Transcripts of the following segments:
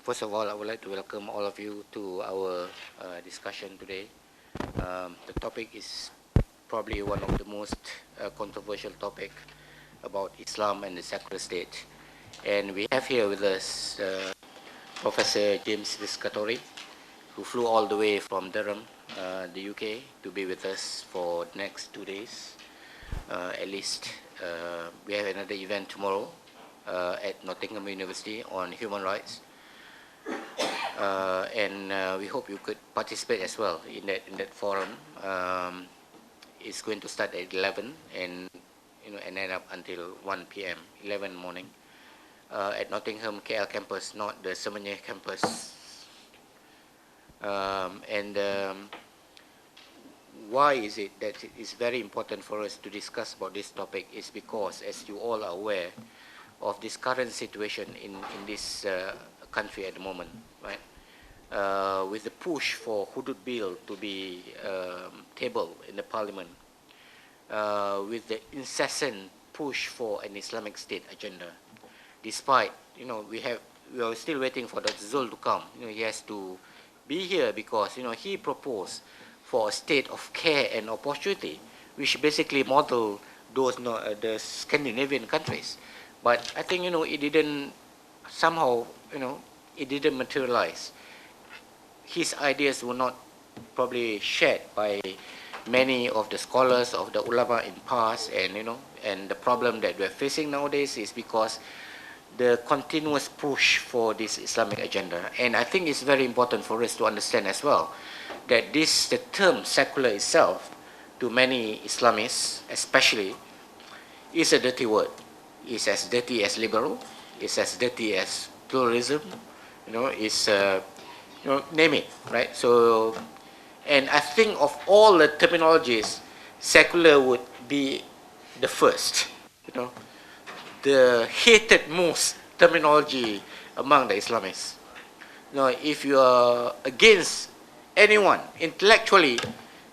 First of all, I would like to welcome all of you to our discussion today. The topic is probably one of the most controversial topic about Islam and the secular state. And we have here with us Professor James Viscatori, who flew all the way from Durham, the UK, to be with us for the next 2 days. At least we have another event tomorrow at Nottingham University on human rights, and we hope you could participate as well in that forum. It's going to start at 11 and and end up until 1 p.m. 11 morning at Nottingham KL campus, not the Semenyih campus. Why is it that it is very important for us to discuss about this topic is because, as you all are aware, of this current situation in this country at the moment, right? With the push for Hudud Bill to be tabled in the parliament, with the incessant push for an Islamic State agenda, despite we are still waiting for Dr. Zul to come. He has to be here because he proposed for a state of care and opportunity, which basically model those the Scandinavian countries. But I think it didn't somehow it didn't materialize. His ideas were not probably shared by many of the scholars of the ulama in past, and and the problem that we're facing nowadays is because the continuous push for this Islamic agenda. And I think it's very important for us to understand as well that the term secular itself, to many Islamists especially, is a dirty word. It's as dirty as liberal, it's as dirty as pluralism, it's name it, right? So, and I think of all the terminologies, secular would be the first, the hated most terminology among the Islamists. If you are against anyone intellectually,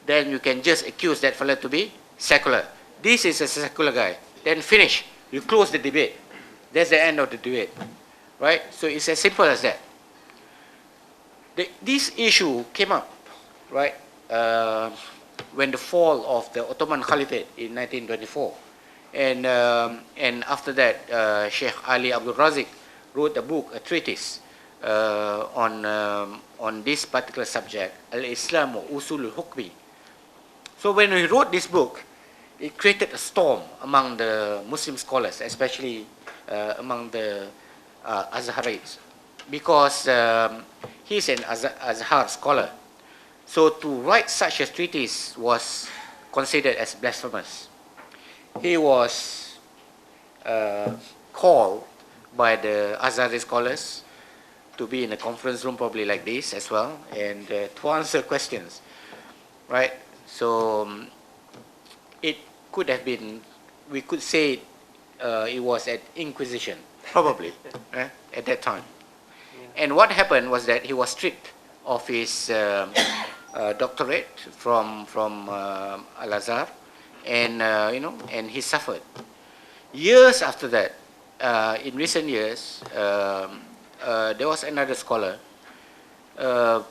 then you can just accuse that fellow to be secular. This is a secular guy. Then finish. You close the debate. That's the end of the debate, right? So it's as simple as that. This issue came up, right, when the fall of the Ottoman Caliphate in 1924. And after that, Sheikh Ali Abdul Razik wrote a book, a treatise on this particular subject, Al-Islam wa Usul al-Hukmi. So when he wrote this book, it created a storm among the Muslim scholars, especially among the Azharites, because he's an Azhar scholar. So to write such a treatise was considered as blasphemous. He was called by the Azhari scholars to be in a conference room probably like this as well, and to answer questions, right? So it could have been, we could say it was an inquisition, probably, at that time. Yeah. And what happened was that he was stripped of his doctorate from Al-Azhar, and and he suffered. Years after that, in recent years, there was another scholar that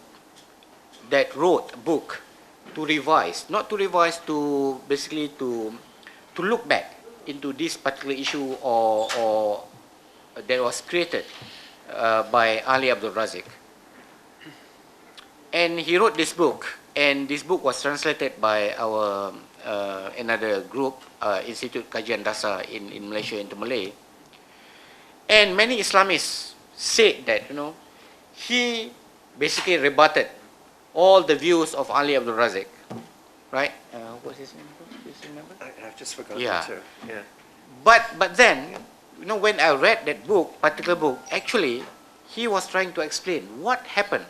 wrote a book to revise, not to revise, to basically to look back into this particular issue or that was created by Ali Abdul Razik. And he wrote this book, and this book was translated by our another group, Institute Kajian Dasa in Malaysia into Malay. And many Islamists said that he basically rebutted all the views of Ali Abdul Razik, right? What's his name? Do you remember? I've just forgotten too. Yeah. But then, when I read that book, particular book, actually, he was trying to explain what happened.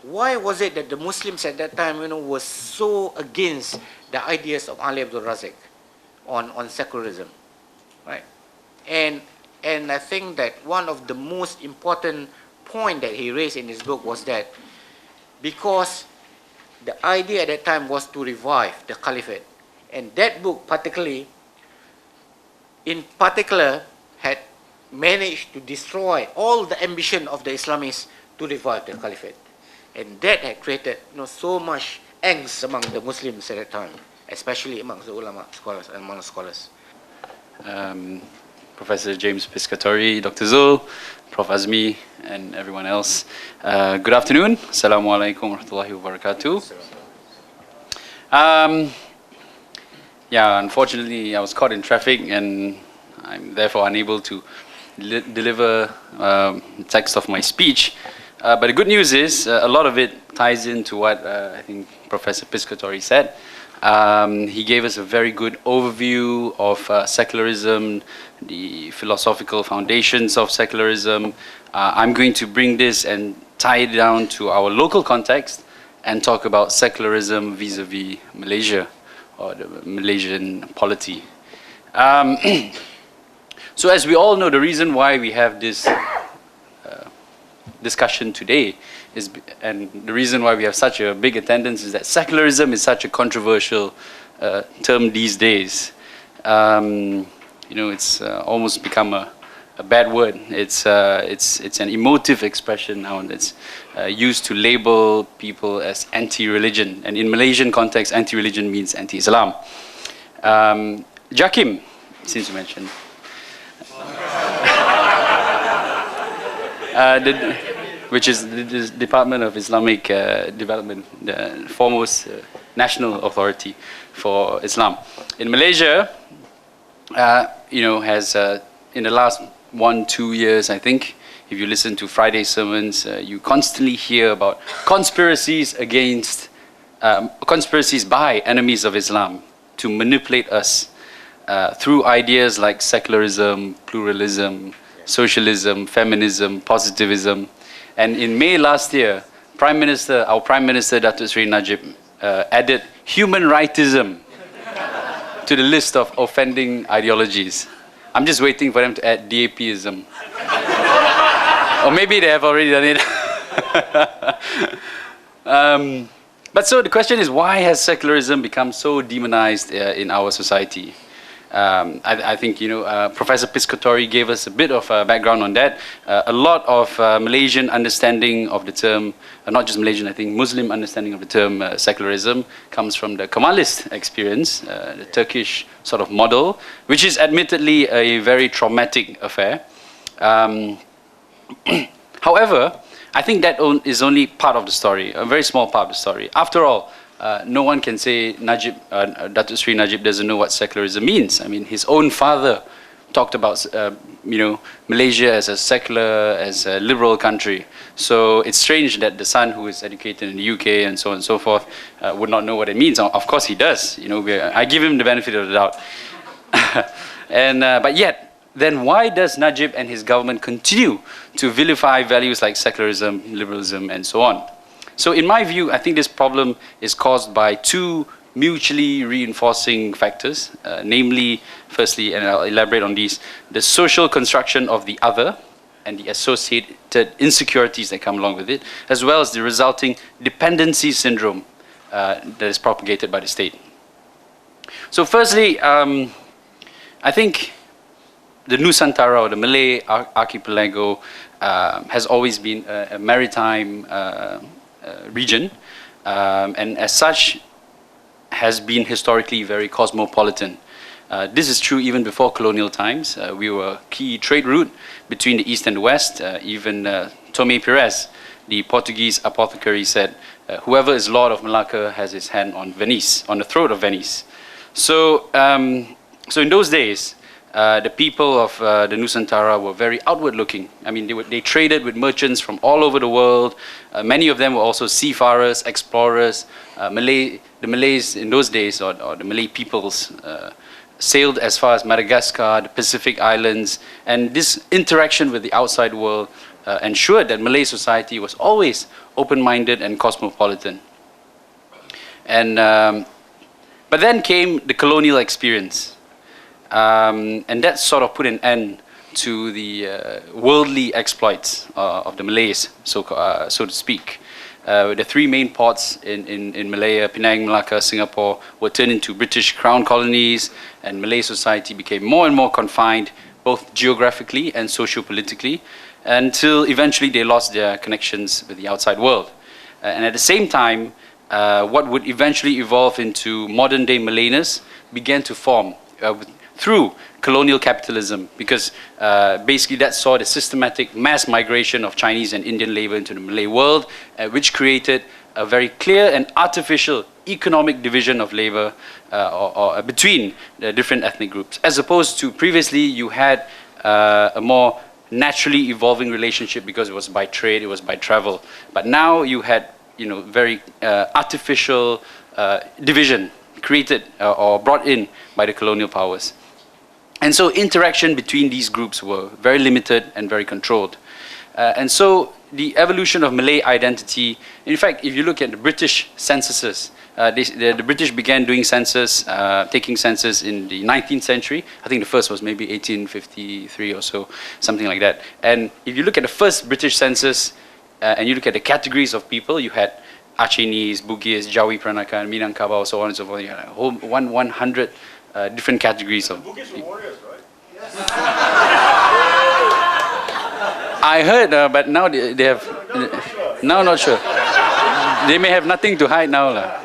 Why was it that the Muslims at that time, was so against the ideas of Ali Abdul Razik on secularism, right? And I think that one of the most important point that he raised in his book was that because the idea at that time was to revive the caliphate, and that book particularly, in particular, had managed to destroy all the ambition of the Islamists to revive the caliphate. And that had created so much angst among the Muslims at that time, especially among the ulama scholars and among scholars. Professor James Piscatori, Dr. Zul, Prof. Azmi, and everyone else. Good afternoon. Assalamu alaikum wa rahmatullahi wa barakatuh. Yeah, unfortunately, I was caught in traffic and I'm therefore unable to deliver the text of my speech. But the good news is a lot of it ties into what I think Professor Piscatori said. He gave us a very good overview of secularism, the philosophical foundations of secularism. I'm going to bring this and tie it down to our local context and talk about secularism vis-a-vis Malaysia or the Malaysian polity. So as we all know, the reason why we have this discussion today and the reason why we have such a big attendance is that secularism is such a controversial term these days. It's almost become a bad word. It's an emotive expression now that's used to label people as anti-religion. And in Malaysian context, anti-religion means anti-Islam. Jakim, since you mentioned. Which is the Department of Islamic Development, the foremost national authority for Islam. In Malaysia, has in the last 1-2 years, I think, if you listen to Friday sermons, you constantly hear about conspiracies by enemies of Islam to manipulate us through ideas like secularism, pluralism, socialism, feminism, positivism. And in May last year, our Prime Minister, Datuk Seri Najib, added human rightism to the list of offending ideologies. I'm just waiting for them to add DAPism. Or maybe they have already done it. But so the question is, why has secularism become so demonized in our society? I think, Professor Piscatori gave us a bit of background on that. A lot of Malaysian understanding of the term, not just Malaysian, I think Muslim understanding of the term secularism comes from the Kemalist experience, the Turkish sort of model, which is admittedly a very traumatic affair. However, I think that is only part of the story, a very small part of the story. After all, no one can say Datuk Seri Najib doesn't know what secularism means. I mean, his own father talked about, Malaysia as a secular, as a liberal country. So it's strange that the son who is educated in the UK and so on and so forth would not know what it means. Of course he does. I give him the benefit of the doubt. But yet, then why does Najib and his government continue to vilify values like secularism, liberalism, and so on? So in my view, I think this problem is caused by two mutually reinforcing factors, namely, firstly, and I'll elaborate on these, the social construction of the other and the associated insecurities that come along with it, as well as the resulting dependency syndrome that is propagated by the state. So firstly, I think the Nusantara, or the Malay archipelago, has always been a maritime region, and as such has been historically very cosmopolitan. This is true even before colonial times. We were a key trade route between the East and the West. Even Tomé Pires, the Portuguese apothecary, said, whoever is Lord of Malacca has his hand on Venice, on the throat of Venice. So in those days, the people of the Nusantara were very outward-looking. I mean, they traded with merchants from all over the world. Many of them were also seafarers, explorers. The Malays in those days, or the Malay peoples, sailed as far as Madagascar, the Pacific Islands, and this interaction with the outside world ensured that Malay society was always open-minded and cosmopolitan. But then came the colonial experience. And that sort of put an end to the worldly exploits of the Malays, so to speak. The three main ports in Malaya, Penang, Malacca, Singapore, were turned into British crown colonies, and Malay society became more and more confined both geographically and socio-politically, until eventually they lost their connections with the outside world. And at the same time, what would eventually evolve into modern-day Malayness began to form through colonial capitalism, because basically that saw the systematic mass migration of Chinese and Indian labor into the Malay world, which created a very clear and artificial economic division of labor or between the different ethnic groups, as opposed to previously you had a more naturally evolving relationship because it was by trade, it was by travel. But now you had, very artificial division created or brought in by the colonial powers. And so interaction between these groups were very limited and very controlled. And so the evolution of Malay identity, in fact, if you look at the British censuses, the British began doing census, taking census in the 19th century. I think the first was maybe 1853 or so, something like that. And if you look at the first British census, and you look at the categories of people, you had Acehnese, Bugis, Jawi Peranakan, Minangkabau, so on and so forth. You had a whole 100 different categories of Bugis were warriors, right? I heard, but now they have. Now not sure. They may have nothing to hide now, lah.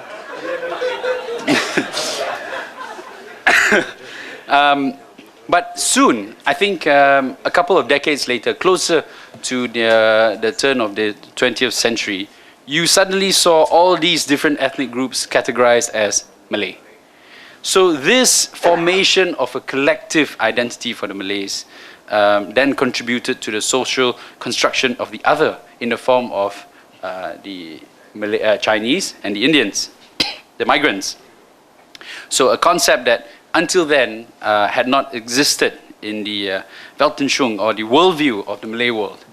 But soon, I think a couple of decades later, closer to the turn of the 20th century, you suddenly saw all these different ethnic groups categorized as Malay. So this formation of a collective identity for the Malays then contributed to the social construction of the other in the form of the Chinese and the Indians, the migrants. So a concept that until then had not existed in the Weltanschauung or the worldview of the Malay world.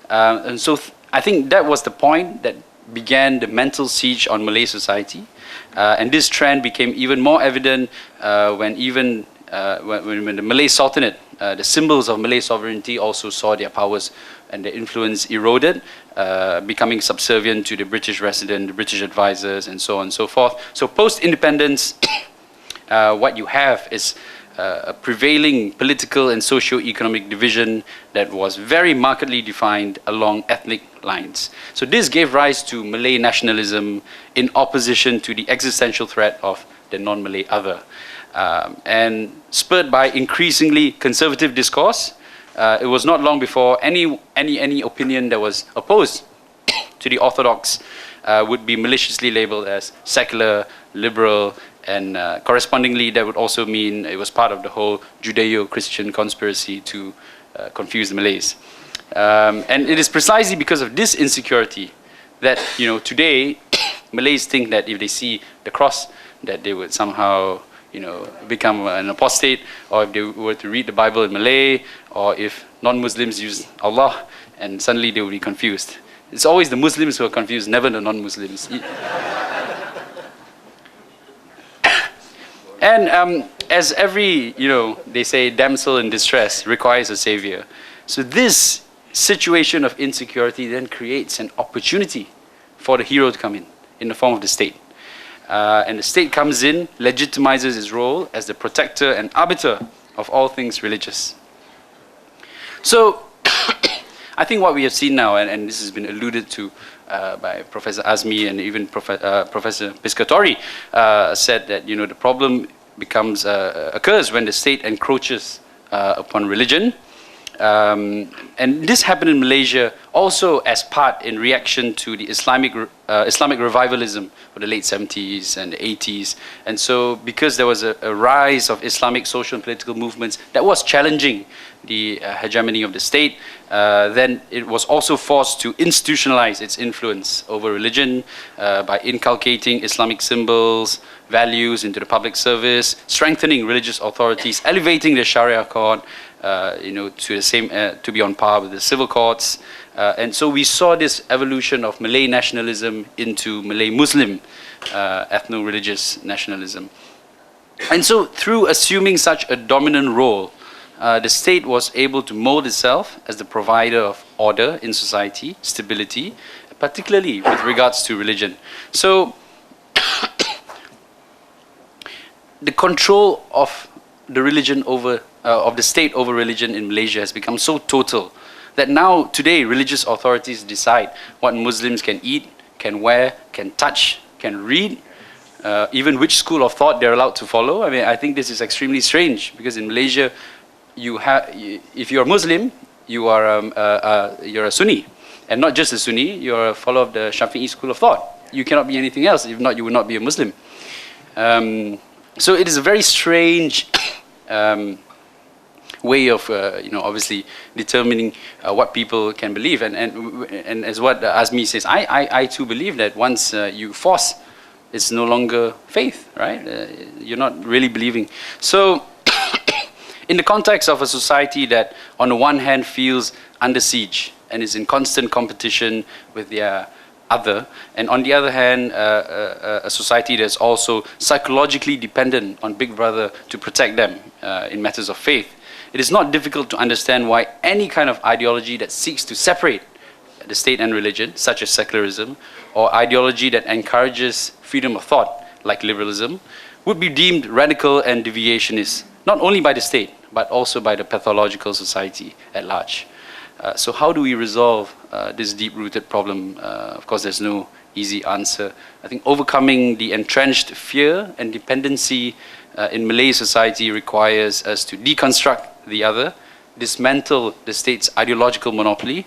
And so I think that was the point that began the mental siege on Malay society. And this trend became even more evident when the Malay Sultanate, the symbols of Malay sovereignty also saw their powers and their influence eroded, becoming subservient to the British resident, the British advisors, and so on and so forth. So post-independence, what you have is a prevailing political and socio-economic division that was very markedly defined along ethnic lines. So this gave rise to Malay nationalism in opposition to the existential threat of the non-Malay other. And spurred by increasingly conservative discourse, it was not long before any opinion that was opposed to the orthodox would be maliciously labeled as secular, liberal, and correspondingly that would also mean it was part of the whole Judeo-Christian conspiracy to confuse the Malays. And it is precisely because of this insecurity that today Malays think that if they see the cross that they would somehow become an apostate, or if they were to read the Bible in Malay, or if non-Muslims use Allah, and suddenly they will be confused. It's always the Muslims who are confused, never the non-Muslims. And as every, they say damsel in distress requires a savior. So this situation of insecurity then creates an opportunity for the hero to come in the form of the state. And the state comes in, legitimizes its role as the protector and arbiter of all things religious. So I think what we have seen now, and this has been alluded to by Professor Azmi and even Professor Piscatori, said that the problem occurs when the state encroaches upon religion. And this happened in Malaysia also as part in reaction to the Islamic revivalism of the late 70s and the 80s. And so because there was a rise of Islamic social and political movements that was challenging the hegemony of the state, then it was also forced to institutionalize its influence over religion by inculcating Islamic symbols, values into the public service, strengthening religious authorities, elevating the Sharia court, to the same, to be on par with the civil courts. And so we saw this evolution of Malay nationalism into Malay Muslim ethno-religious nationalism. And so through assuming such a dominant role, the state was able to mold itself as the provider of order in society, stability, particularly with regards to religion. So the control of the religion over of the state over religion in Malaysia has become so total that now, today, religious authorities decide what Muslims can eat, can wear, can touch, can read, even which school of thought they're allowed to follow. I mean, I think this is extremely strange because in Malaysia, if you're Muslim, you're a Sunni, and not just a Sunni, you're a follower of the Shafi'i school of thought. You cannot be anything else. If not, you would not be a Muslim. So it is a very strange way of, obviously determining what people can believe. And as what Azmi says, I too believe that once you force, it's no longer faith, right? You're not really believing. So in the context of a society that on the one hand feels under siege and is in constant competition with their other, and on the other hand, a society that's also psychologically dependent on Big Brother to protect them in matters of faith, it is not difficult to understand why any kind of ideology that seeks to separate the state and religion, such as secularism, or ideology that encourages freedom of thought, like liberalism, would be deemed radical and deviationist, not only by the state, but also by the pathological society at large. So how do we resolve this deep-rooted problem? Of course, there's no easy answer. I think overcoming the entrenched fear and dependency in Malay society requires us to deconstruct the other, dismantle the state's ideological monopoly.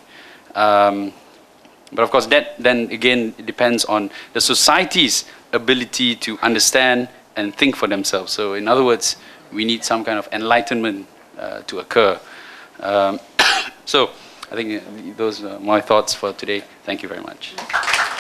But of course, that then again depends on the society's ability to understand and think for themselves. So in other words, we need some kind of enlightenment to occur. So I think those are my thoughts for today. Thank you very much.